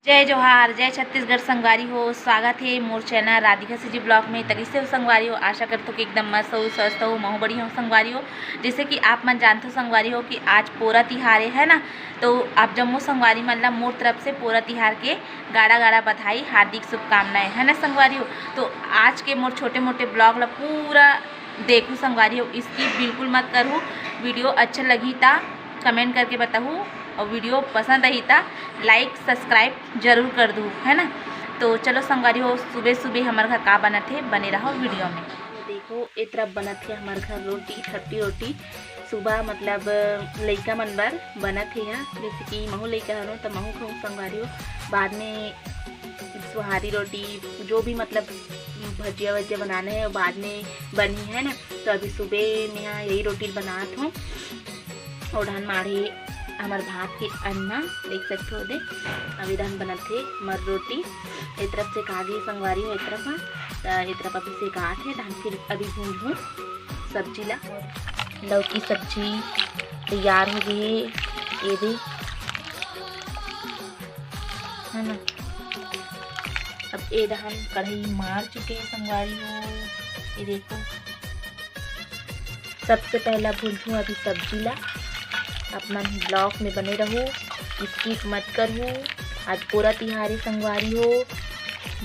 जय जोहार जय छत्तीसगढ़ संगवारी हो। स्वागत है मोर चैनल राधिका सिजी ब्लॉग में। तो कैसे हो संगवारी हो? आशा करते हो कि एकदम मस्त हो, स्वस्थ हो, महू बढ़िया हो संगवारी हो। जैसे कि आप मन जानते हो संगवारी हो कि आज पोरा तिहार है ना, तो आप जम्मू संगवारी मन ला मोर तरफ से पोरा तिहार के गाड़ा गाड़ा बधाई, हार्दिक शुभकामनाएं है ना संगवारी हो। तो आज के मोर छोटे मोटे ब्लॉग ला पूरा देखूँ संगवारी हो, इसकी बिल्कुल मत करूँ। वीडियो अच्छा लगी था कमेंट करके बताऊँ, और वीडियो पसंद आई था लाइक सब्सक्राइब जरूर कर दूँ है ना। तो चलो संगवारी हो, सुबह सुबह हमारे घर का बना थे, बने रहो वीडियो में। देखो ए तरफ बना थे हमारे घर रोटी, खट्टी रोटी। सुबह मतलब लइका मन बर बना थे यहाँ, जैसे कि महू लइका हूँ तो महू खाऊँ संगवारी हो। बाद में सुहारी रोटी जो भी मतलब भजिया वजिया बनाने है बाद में बनी है ना। तो अभी सुबह में यहाँ यही रोटी बनात हूँ। और धान माढ़े हमार भात के अन्ना देख सकते हो दे। अभी धान बनत थे मर रोटी एक तरफ से कागे संगवारी हो, एक तरफ अभी से काट है धान। फिर अभी भूंजूँ सब्जी ला, लौकी सब्जी तैयार हो गई है ये भी है ना। अब ये धान कढ़ाई मार चुके हैं संगवारी हो, ये देखो। सबसे पहला भूंजूँ अभी सब्जी ला। अपना ब्लॉग में बने रहो, स्किप मत करो। आज पूरा तिहारी संगवारी हो,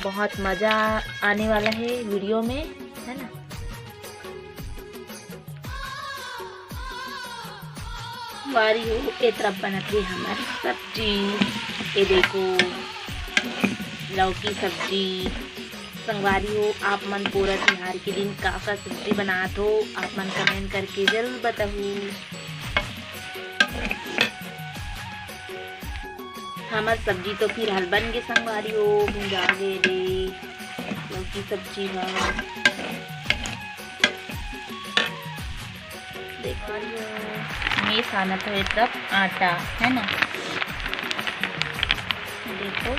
बहुत मज़ा आने वाला है वीडियो में है ना। संगवारी हो ये तरफ बनती है हमारी सब्जी, ये देखो लौकी सब्जी। संगवारी हो आप मन पूरा तिहार के दिन का सब्जी बनात हो, आप मन कमेंट करके जरूर बताओ। हमार सब्जी तो फिर हाल बन गए संगवारी हो, भुंजा गए रे लौकी सब्जी है। देखो मैं खाना तो एक तरफ आटा है ना, देखो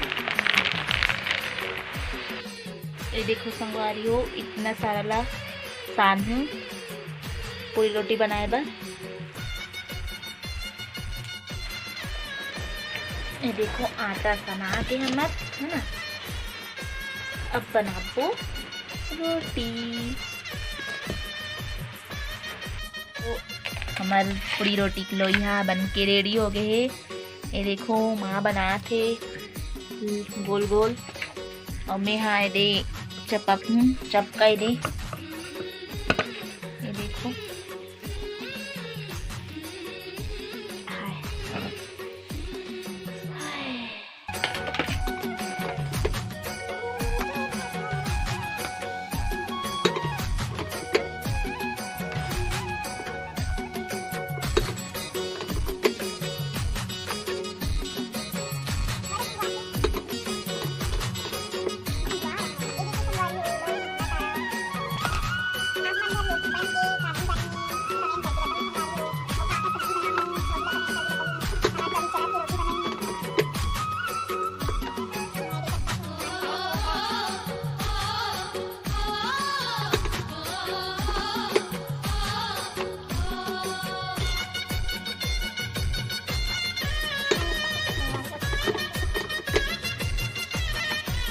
ये देखो संगवारी हो इतना सारा ला सान हूँ पूरी रोटी बनाए बर। ये देखो आटा सना के हमार है ना। अब बनाबो रोटी। तो हमार पूरी रोटी की लोइया बन के रेडी हो गए है। ये देखो माँ बना थे गोल गोल, और मैं हाँ दे चपका दे। ये देखो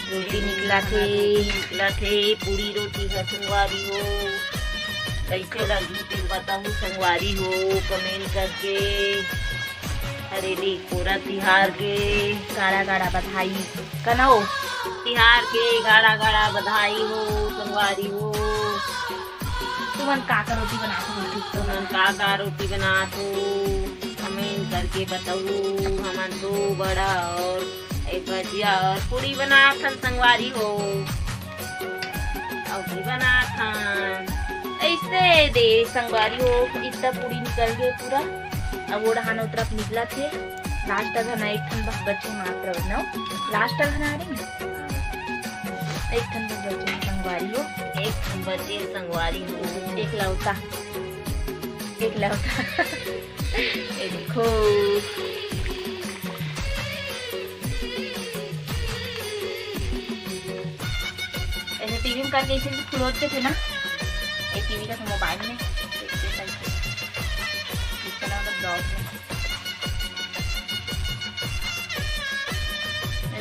रोटी निकला थे पूरी रोटी है संगवारी हो। कैसे लगी फिर बताऊँ संगवारी हो कमेंट करके। अरे रे पूरा तिहार के गाड़ा गाड़ा बधाई कनो, तिहार के गाड़ा गाड़ा बधाई हो संगवारी हो। तुमन का रोटी बना हो, तुमन का रोटी बना हो कमेंट करके बताओ। हमन तो बड़ा और एक भजिया और पूरी बना थन संगवारी हो, और भी बना थन ऐसे दे संगवारी हो। इतना पूरी निकल गए पूरा। अब वो डहानो तरफ निकला थे लास्ट घना एक ठन बस बचे मात्र न, लास्ट घना आ रही एक ठन बस बचे संगवारी हो, एक ठन बचे संगवारी हो, एक लौटा ये देखो ऐसे टीवी में करके ऐसे खुलोते थे ना, एक टीवी का तो मोबाइल में ब्लॉग में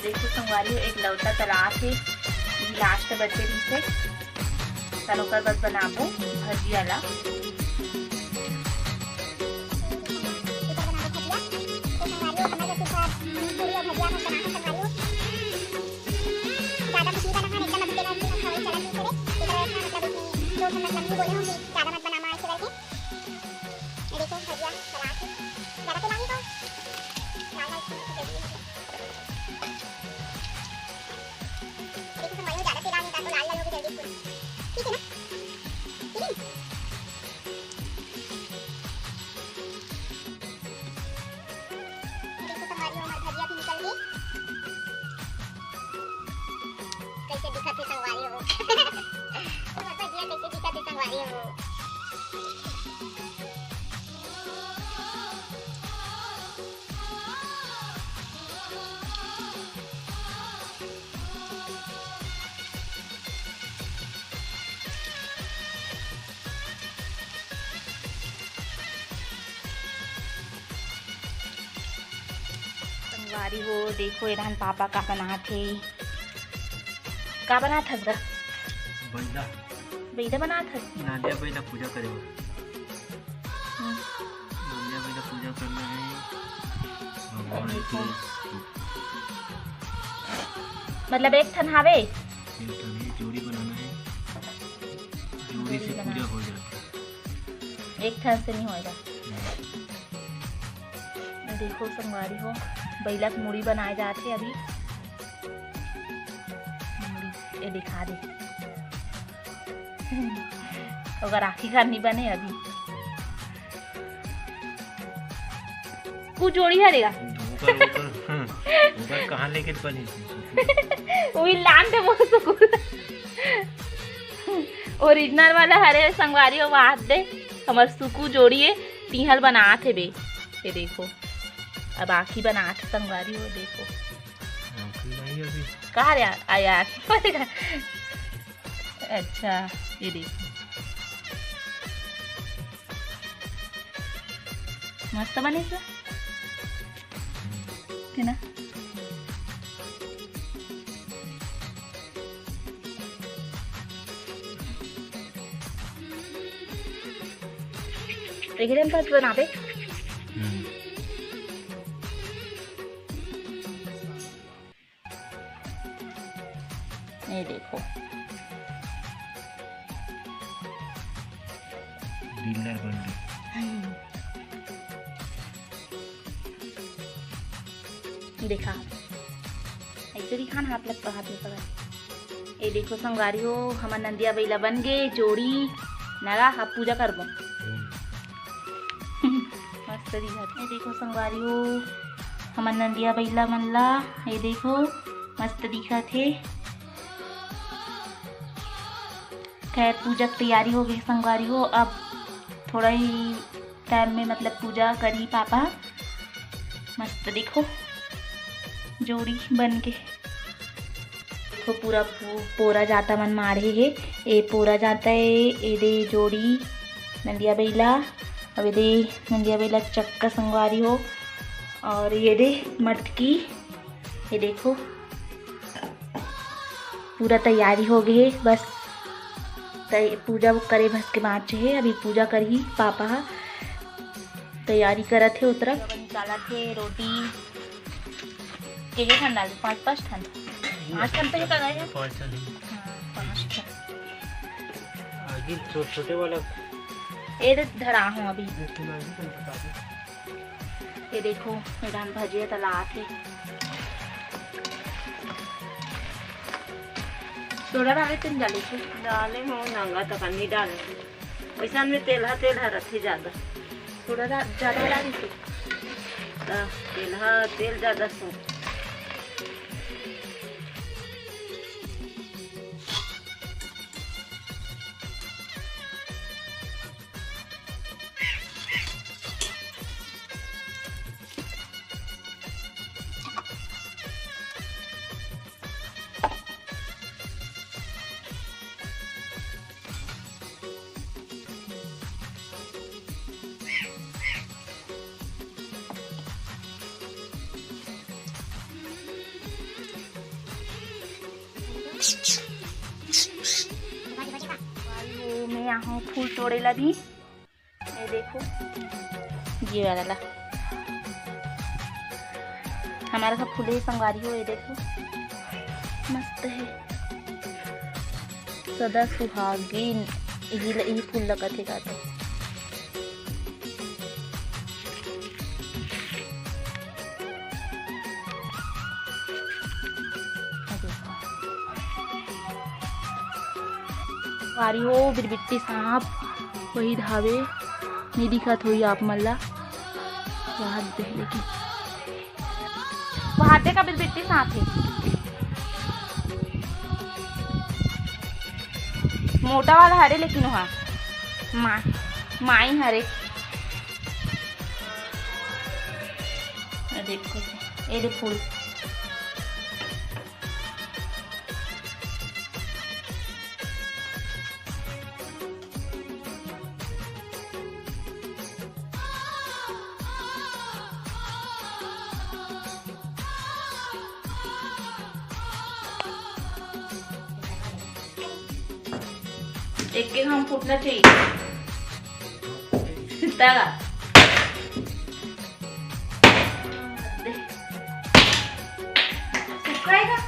देखो संगवारी एक लौटा तलाश है लास्ट बचे रही से चलो कर बस बनाबो भजी वाला। कैसे दिखत है संगवारी हो भजिया कैसे दिखत है संगवारी हो। संगवारी हो देखो इधर पापा का बनाते का बनात हस गा बैला बैला बनात हस नादिया बैला पूजा करे नादिया बैला पूजा करना है भगवान की मतलब एक ठन हावे जोड़ी बनाना है जोड़ी से पूजा हो जाती एक ठन से नहीं होएगा। देखो संगवारी हो बैला की मूड़ी बनाए जाते अभी ये दिखा दे अगर राखी करनी बने अभी कुछ जोड़ी हरेगा ऊपर कहाँ लेके बनी वही लान दे वो ओरिजिनल वाला हरे संगवारी हो हाथ दे हमार सुकू जोड़िए तिहल बनात है बे ये देखो अब आखी बनात संगवारी हो देखो कहाँ रे आया अच्छा ये देखो मस्त बने है ना। देखिए पास बना दे ये देखो डीलर बन गई देखा ऐसे दिखा ना हाथ लगता हाथ में पकड़ ये देखो संगवारी हो हमार नंदिया बैला बन गए जोड़ी नगा आप पूजा करबो मस्त दिखत ये देखो संगवारी हो हमार नंदिया बैला मनला ये देखो मस्त दिखत है। खैर पूजा की तैयारी हो गई संगवारी हो अब थोड़ा ही टाइम में मतलब पूजा करी पापा मस्त देखो जोड़ी बन के देखो पूरा पोरा जाता मन मारे है ये पोरा जाता है ये दे जोड़ी नंदिया बैला अब ये दे नंदिया बैला चक्का संगवारी हो और ये दे मटकी ये देखो पूरा तैयारी हो गई है बस पूजा करे भस के बाद है अभी पूजा करी पापा तैयारी करत है उतर निकाला थे रोटी के ठंड डाल 5 ठन 8 ठन पे का गए हैं 5 ठन 5 ठन आगे छोटे वाला ये धरा हूँ अभी ये देखो मैदान भजिया तलाश है सोडा डाले तीन डाले थे डाले हो नंगा तो नहीं डाले वैसा में तेल रखे ज़्यादा सोडा ज़्यादा डाली थी तेल ज़्यादा सो मैं यहाँ फूल तोड़ेला भी, ये देखो ये वाला हमारा सब फूले संगवारी हो, ये देखो मस्त है, सदा सुहागिन यही फूल लगत है का तो। वारी हो बिरबिट्टी सांप वही धावे नहीं दिखत हुई आप मल्ला वहाँ दे, लेकिन वहाँ का बिरबिट्टी सांप है, मोटा वाला हरे, लेकिन वहाँ माई हरे। देखो ये दे फूल, एक एक हम फूटना चाहिए तागा। सुखाएगा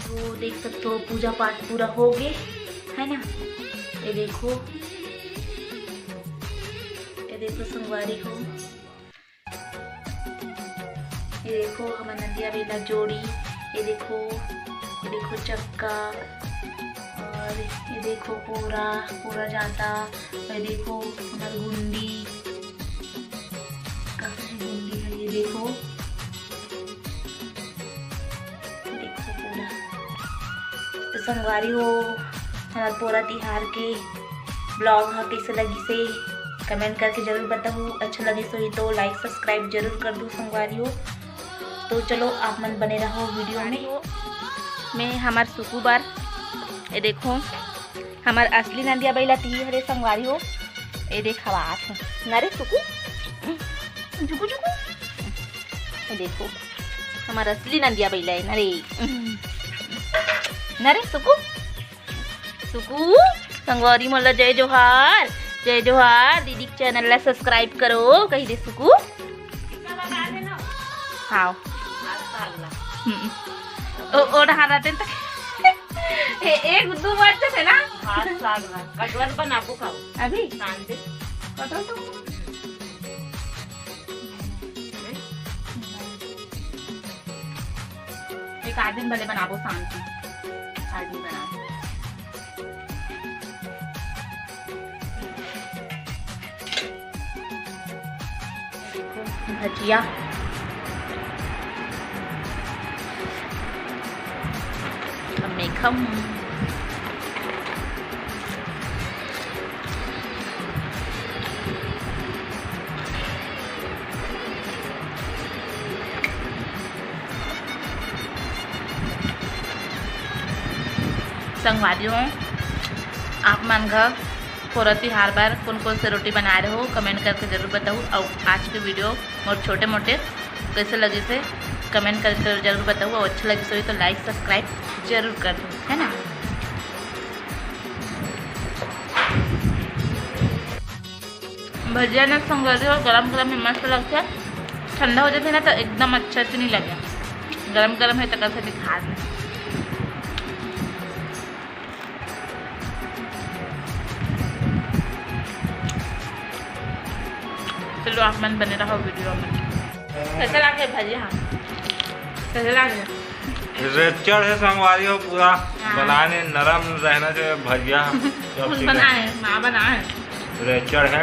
वो देख सकते हो पूजा पाठ पूरा हो गए है ना। ये देखो संगवारी हो, ये देखो हमारा नदिया बेला जोड़ी, ये देखो चक्का, और ये देखो पूरा जाता, ये देखो हमारी गुंडी कहाँ है, गुंडी है ये देखो पूरा। तो संगवारी हो हमारा पूरा तिहार के ब्लॉग है कैसे लगी से कमेंट करके जरूर बताओ, अच्छा लगे तो लाइक सब्सक्राइब जरूर कर दो संगवारी हो। तो चलो आप मन बने रहो वीडियो में। मैं हमार सुकू बार ये देखो हमार असली नंदिया बैला ती हरे संगवारी हो, ये देख आवाज है नरे सुकू जुकू जुकू, ये देखो हमार असली नंदिया बैला है नरे सुकू संगवारी मोला जय जोहार दीदी के चैनल ला सब्सक्राइब करो कही दे सुकू। हाँ और हाथ एक दो बार से ना हाथ सागला कटवर बनाबो खाओ अभी शांत दे कटो तो एक आदमी भले बनाबो शांति आदमी बना भजिया मेघम संगवारियों आप मन का पूरा त्योहार बार कौन से रोटी बना रहे हो कमेंट करके जरूर बताओ। और आज के वीडियो और छोटे मोटे कैसे लगे से कमेंट करके जरूर बताओ, और अच्छा लगे तो लाइक सब्सक्राइब जरूर कर दो है ना। भजिया ना संगवारी और गरम गरम में मस्त लगता है, ठंडा हो जाते ना तो एकदम अच्छा से नहीं लगे, गरम गरम है तो कैसे दिखा दें। चलो आप मन बने रहो वीडियो में। कैसे लागे भजिया? हाँ कैसे लागे? रेचड़ है संगवारी हो पूरा हाँ। बनाने नरम रहना चाहिए भजिया। कौन बनाए? माँ बनाए। रेचड़ है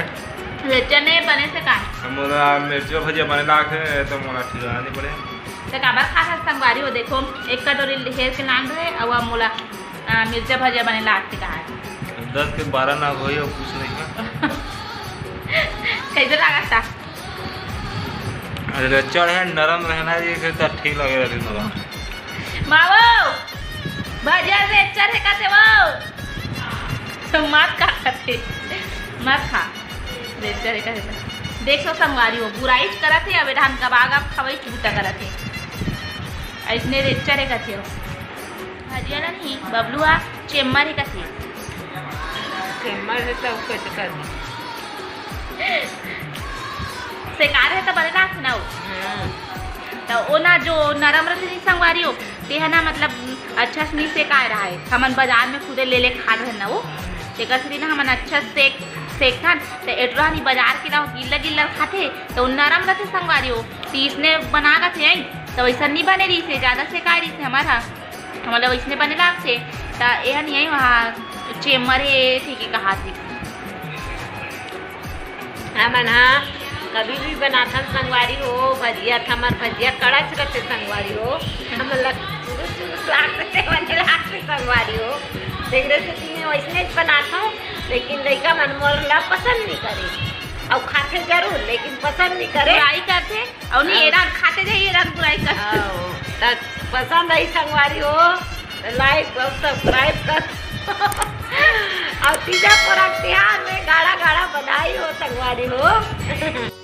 रेचड़ ने बने से का? मोला मिर्ची भजिया बने लाखे तो मोला ठिकाना नहीं पड़े। तो काबर खा संगवारी हो देखो एक कटोरी हेर के नांग रहे और मोला मिर्चा भजिया बने लाते कहा है 10 के 12 ना हो और कुछ नहीं है। कैसे लगा था? रेचड़ है नरम रहना चाहिए तो ठीक लगेगा दिन वाला। मावो भजिया रेचड़ है कहते वो तो मत खा कहते मत खा रेचड़ है कहते। देख सो संगवारी हो बुराई करत है अब धान कबाग आप खवई चूटा करत है ऐसने रेचड़ है कहते हो भजिया ना नहीं बबलुआ चेम्मर है कहते चेम्मर है तो कैसे कर दी? सेकार है तो बने लाख ना हो तो वो ना जो नरम रहते नहीं संगवारी हो ते है ना मतलब अच्छा से नहीं सेकाए रहा है हमन बाजार में खुदे ले खा रहे ना वो तेकर से ना हमन अच्छा सेक था तो एटरा नहीं बाजार के ना गिल्ला गिल्ला खाते तो नरम रहते संगवारी हो तीसने बना का थे तो वैसा नहीं बने रही से ज़्यादा सेकाए रही से हमारा हमारा वैसने बने लाग से तो यह नहीं है वहाँ चेम्मर है ठीक है कहा थी हमन हाँ कभी भी बनाथन संगवारी हो भजिया थमर भजिया कड़च करते संगवारी हो हम लागते बने लागते संगवारी हो देखने से तीन वैसने बनाता लेकिन लड़का मन मोला पसंद नहीं करे और खाते जरूर लेकिन पसंद नहीं करे बुराई करते और नहीं एरा खाते जाइए एरा बुराई करते तो पसंद आई संगवारी हो लाइक और सब्सक्राइब कर और तीजा पूरा तिहार में गाढ़ा गाढ़ा बधाई हो संगवारी हो।